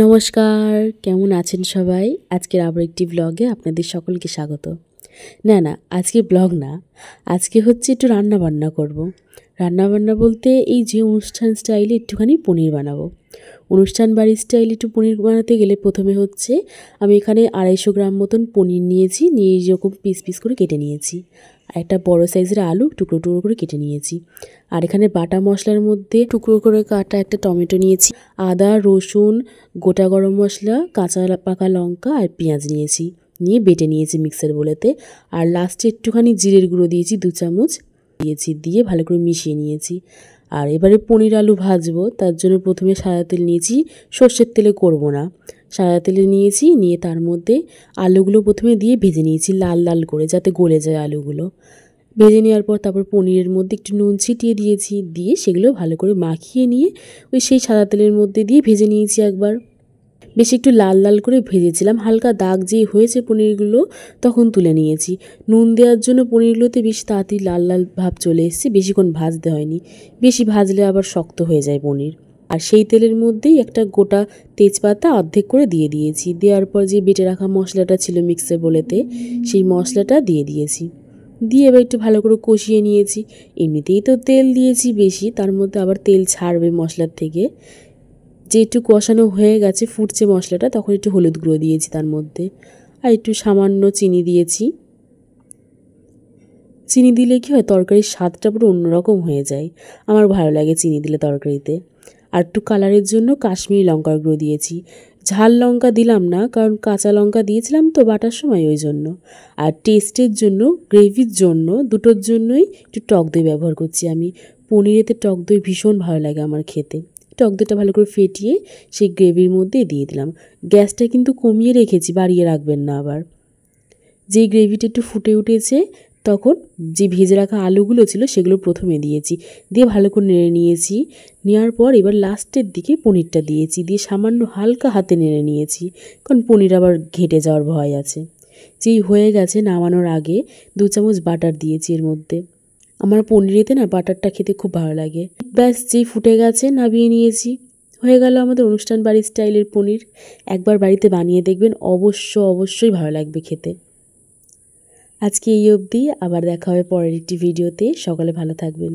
নমস্কার, কেমন আছেন সবাই? আজকের আবার একটি ব্লগে আপনাদের সকলকে স্বাগত। আজকে ব্লগ না, আজকে হচ্ছে একটু রান্নাবান্না করব। রান্নাবান্না বলতে এই যে অনুষ্ঠান স্টাইলে একটুখানি পনির বানাবো। অনুষ্ঠান বাড়ির স্টাইলে একটু পনির বানাতে গেলে প্রথমে হচ্ছে আমি এখানে 250 গ্রাম মতন পনির নিয়েছি, নিয়ে এরকম পিস পিস করে কেটে নিয়েছি। আর একটা বড় সাইজের আলু টুকরো টুকরো করে কেটে নিয়েছি। আর এখানে বাটা মশলার মধ্যে টুকরো করে কাটা একটা টমেটো নিয়েছি, আদা, রসুন, গোটা গরম মশলা, কাঁচা পাকা লঙ্কা আর পেঁয়াজ নিয়েছি, নিয়ে বেটে নিয়েছি মিক্সার বোলেতে। আর লাস্টে একটুখানি জিরের গুঁড়ো দিয়েছি 2 চামচ দিয়েছি, দিয়ে ভালো করে মিশিয়ে নিয়েছি। আর এবারে পনির আলু ভাজবো, তার জন্য প্রথমে সাদা তেল নিয়েছি, সর্ষের তেলে করব না, সাদা তেলে নিয়েছি। নিয়ে তার মধ্যে আলুগুলো প্রথমে দিয়ে ভেজে নিয়েছি লাল লাল করে, যাতে গলে যায় আলুগুলো। ভেজে নেওয়ার পর তারপর পনিরের মধ্যে একটু নুন ছিটিয়ে দিয়েছি, দিয়ে সেগুলো ভালো করে মাখিয়ে নিয়ে সেই সাদা তেলের মধ্যে দিয়ে ভেজে নিয়েছি একবার। বেশ একটু লাল লাল করে ভেজেছিলাম, হালকা দাগ যেই হয়েছে পনিরগুলো তখন তুলে নিয়েছি। নুন দেওয়ার জন্য পনিরগুলোতে বেশ তাড়াতাড়ি লাল লাল ভাব চলে এসেছে, বেশিক্ষণ ভাজতে হয়নি। বেশি ভাজলে আবার শক্ত হয়ে যায় পনির। আর সেই তেলের মধ্যেই একটা গোটা তেজপাতা অর্ধেক করে দিয়ে দিয়েছি। দেওয়ার পর যে বেটে রাখা মশলাটা ছিল মিক্সার বোলেতে, সেই মশলাটা দিয়ে দিয়েছি। দিয়ে এবার একটু ভালো করে কষিয়ে নিয়েছি। এমনিতেই তো তেল দিয়েছি বেশি, তার মধ্যে আবার তেল ছাড়বে মশলার থেকে। যে একটু কষানো হয়ে গেছে, ফুটছে মশলাটা, তখন একটু হলুদ গুঁড়ো দিয়েছি তার মধ্যে, আর একটু সামান্য চিনি দিয়েছি। চিনি দিলে কী হয়, তরকারির স্বাদটা পুরো অন্যরকম হয়ে যায়। আমার ভালো লাগে চিনি দিলে তরকারিতে। আর একটু কালারের জন্য কাশ্মীরি লঙ্কার গুঁড়ো দিয়েছি। ঝাল লঙ্কা দিলাম না, কারণ কাঁচা লঙ্কা দিয়েছিলাম তো বাটার সময়, ওই জন্য। আর টেস্টের জন্য, গ্রেভির জন্য, দুটোর জন্যই একটু টক দই ব্যবহার করছি আমি। পনিরেতে টক দই ভীষণ ভালো লাগে আমার খেতে। টক দইটা ভালো করে ফেটিয়ে সেই গ্রেভির মধ্যে দিয়ে দিলাম। গ্যাসটা কিন্তু কমিয়ে রেখেছি, বাড়িয়ে রাখবেন না আবার। যেই গ্রেভিটা একটু ফুটে উঠেছে, তখন যে ভেজে রাখা আলুগুলো ছিল সেগুলো প্রথমে দিয়েছি, দিয়ে ভালো করে নেড়ে নিয়েছি। নেওয়ার পর এবার লাস্টের দিকে পনিরটা দিয়েছি, দিয়ে সামান্য হালকা হাতে নেড়ে নিয়েছি, কারণ পনির আবার ঘেটে যাওয়ার ভয় আছে। যেই হয়ে গেছে, নামানোর আগে 2 চামচ বাটার দিয়েছি এর মধ্যে। আমার পনিরেতে না বাটারটা খেতে খুব ভালো লাগে। ব্যাস, যেই ফুটে গেছে নামিয়ে নিয়েছি। হয়ে গেল আমাদের অনুষ্ঠান বাড়ির স্টাইলের পনির। একবার বাড়িতে বানিয়ে দেখবেন, অবশ্যই ভালো লাগবে খেতে। আজকে এই অবধি, আবার দেখা হবে পরের একটি ভিডিওতে। সকলে ভালো থাকবেন।